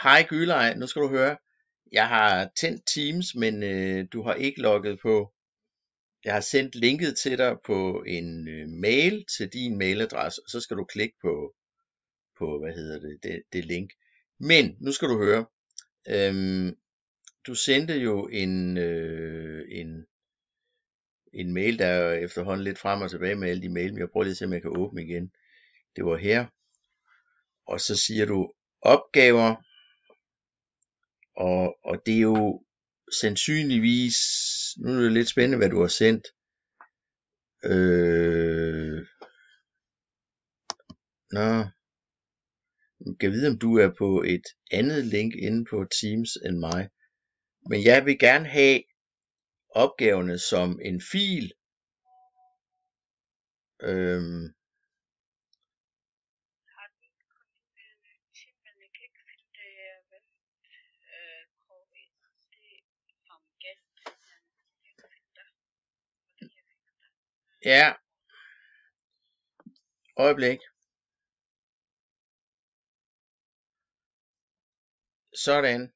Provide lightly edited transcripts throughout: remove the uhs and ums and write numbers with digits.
Hej Gylej, nu skal du høre. Jeg har tændt Teams, men du har ikke logget på. Jeg har sendt linket til dig på en mail til din mailadresse, og så skal du klikke på det link. Men nu skal du høre. Du sendte jo en mail, der er efterhånden lidt frem og tilbage med alle de mail, men jeg prøver lige at se, om jeg kan åbne igen. Det var her. Og så siger du opgaver. Og det er jo sandsynligvis, nu er det lidt spændende, hvad du har sendt. Jeg kan vide, om du er på et andet link inde på Teams end mig. Men jeg vil gerne have opgaverne som en fil. Ja. Øjeblik. Sådan.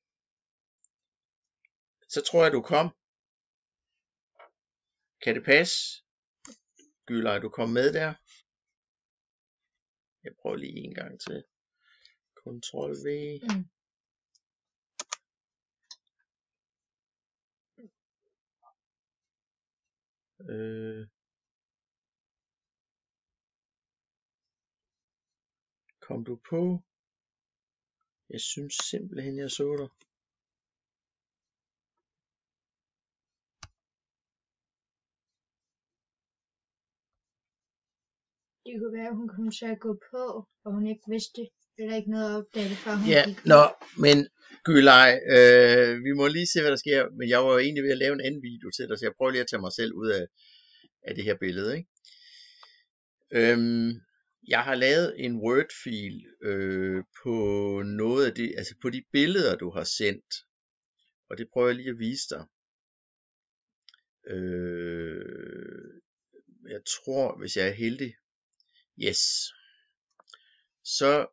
Så tror jeg, du kom. Kan det passe? Gylej, du kom med der. Jeg prøver lige en gang til. Ctrl V. Kom du på? Jeg synes simpelthen, jeg så dig. Det kunne være, at hun kom til at gå på, og hun ikke vidste det. Eller ikke noget at opdage det, før hun Ja, gik på. nå, men Gylej, vi må lige se, hvad der sker. Men jeg var jo egentlig ved at lave en anden video til dig, så jeg prøver lige at tage mig selv ud af det her billede, ikke? Jeg har lavet en Word-fil på noget af det, altså på de billeder, du har sendt. Og det prøver jeg lige at vise dig. Jeg tror, hvis jeg er heldig, yes, så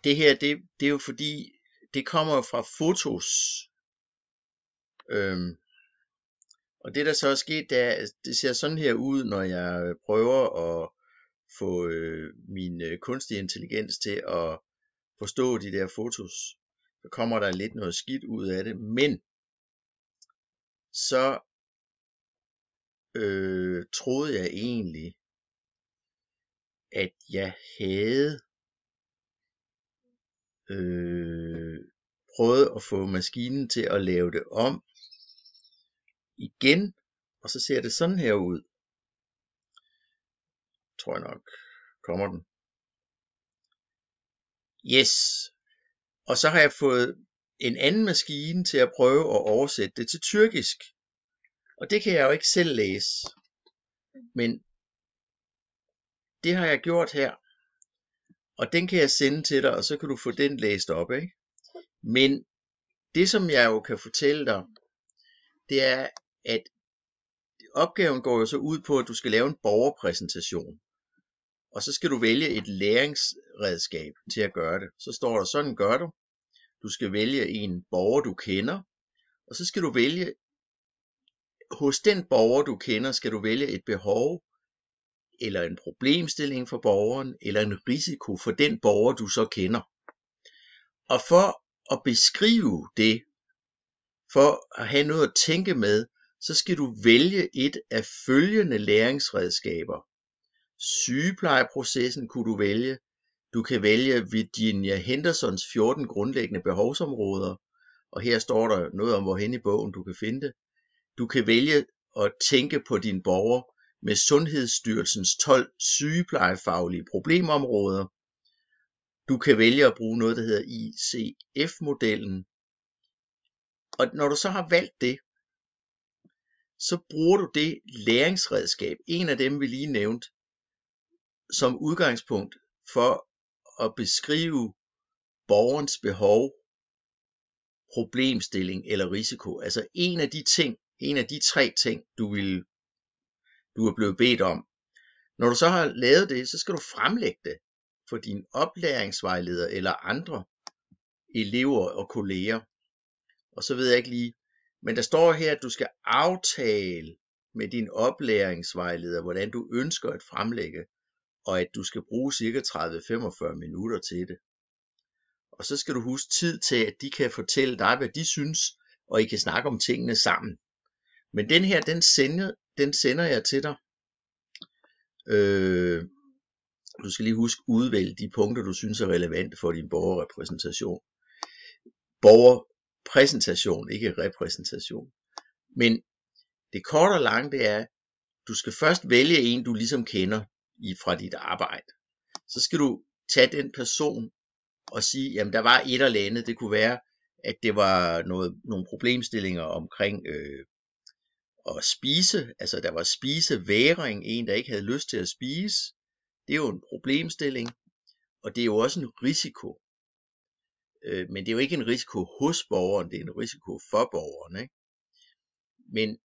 det her, det er jo fordi, det kommer fra fotos. Og det der så er sket, det ser sådan her ud, når jeg prøver at få min kunstige intelligens til at forstå de der fotos. Så kommer der lidt noget skidt ud af det, men så troede jeg egentlig, at jeg havde prøvet at få maskinen til at lave det om igen, og så ser det sådan her ud. Tror jeg nok, kommer den. Yes. Og så har jeg fået en anden maskine til at prøve at oversætte det til tyrkisk. Og det kan jeg jo ikke selv læse. Men det har jeg gjort her. Og den kan jeg sende til dig, og så kan du få den læst op, ikke? Men det som jeg jo kan fortælle dig, det er, at opgaven går jo så ud på, at du skal lave en borgerpræsentation. Og så skal du vælge et læringsredskab til at gøre det. Så står der, sådan gør du. Du skal vælge en borger, du kender. Og så skal du vælge, hos den borger, du kender, skal du vælge et behov, eller en problemstilling for borgeren, eller en risiko for den borger, du så kender. Og for at beskrive det, for at have noget at tænke med, så skal du vælge et af følgende læringsredskaber. Sygeplejeprocessen kunne du vælge. Du kan vælge Virginia Hendersons 14 grundlæggende behovsområder, og her står der noget om, hvorhen i bogen du kan finde det. Du kan vælge at tænke på din borger med Sundhedsstyrelsens 12 sygeplejefaglige problemområder. Du kan vælge at bruge noget, der hedder ICF-modellen. Og når du så har valgt det, så bruger du det læringsredskab, en af dem vi lige nævnte, som udgangspunkt for at beskrive borgerens behov, problemstilling eller risiko. Altså en af de tre ting, du er blevet bedt om. Når du så har lavet det, så skal du fremlægge det for din oplæringsvejleder eller andre elever og kolleger. Og så ved jeg ikke lige, men der står her, at du skal aftale med din oplæringsvejleder, hvordan du ønsker at fremlægge, og at du skal bruge cirka 30-45 minutter til det. Og så skal du huske tid til, at de kan fortælle dig, hvad de synes, og I kan snakke om tingene sammen. Men den her, den sender jeg til dig. Du skal lige huske udvælge de punkter, du synes er relevante for din borgerrepræsentation. Borgerpræsentation, ikke repræsentation. Men det korte og lange, det er, du skal først vælge en, du ligesom kender fra dit arbejde. Så skal du tage den person og sige, jamen der var et eller andet. Det kunne være, at det var nogle problemstillinger omkring at spise. Altså der var spisevægring, en der ikke havde lyst til at spise. Det er jo en problemstilling, og det er jo også en risiko. Men det er jo ikke en risiko hos borgeren, det er en risiko for borgeren. Ikke? Men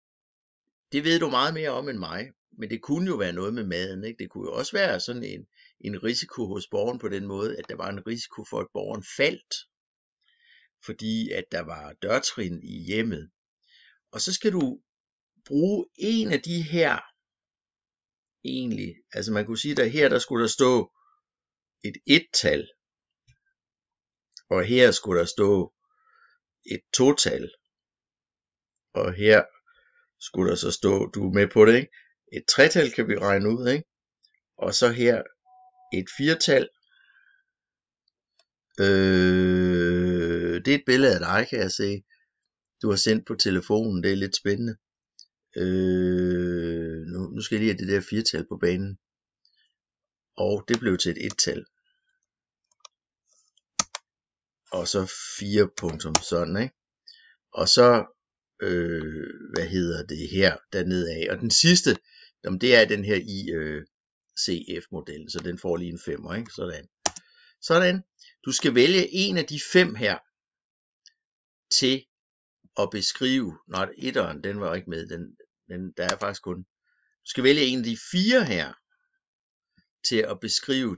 det ved du meget mere om end mig. Men det kunne jo være noget med maden. Ikke? Det kunne jo også være sådan en risiko hos borgeren på den måde, at der var en risiko for, at borgeren faldt. Fordi at der var dørtrin i hjemmet. Og så skal du bruge en af de her, egentlig, altså man kunne sige, at her der skulle der stå et et-tal. Og her skulle der stå et total. Og her skulle der så stå, du er med på det, ikke? Et tretal kan vi regne ud, ikke? Og så her et firtal. Det er et billede af dig, kan jeg se. Du har sendt på telefonen, det er lidt spændende. Nu skal jeg lige have det der firtal på banen. Og det blev til et et-tal. Og så 4 punktum sådan, ikke? Og så, hvad hedder det her, dernede af. Og den sidste, det er den her ICF-model, så den får lige en 5'er, ikke? Sådan. Du skal vælge en af de 5 her, til at beskrive, etteren, den var ikke med, der er faktisk kun, du skal vælge en af de 4 her, til at beskrive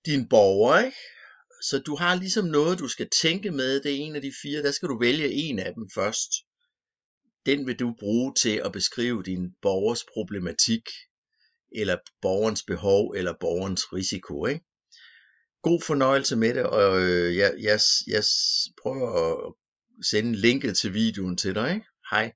din borger, ikke? Så du har ligesom noget, du skal tænke med, det er en af de 4, der skal du vælge en af dem først. Den vil du bruge til at beskrive din borgers problematik, eller borgerens behov, eller borgerens risiko, ikke? God fornøjelse med det, og jeg prøver at sende linket til videoen til dig, ikke? Hej.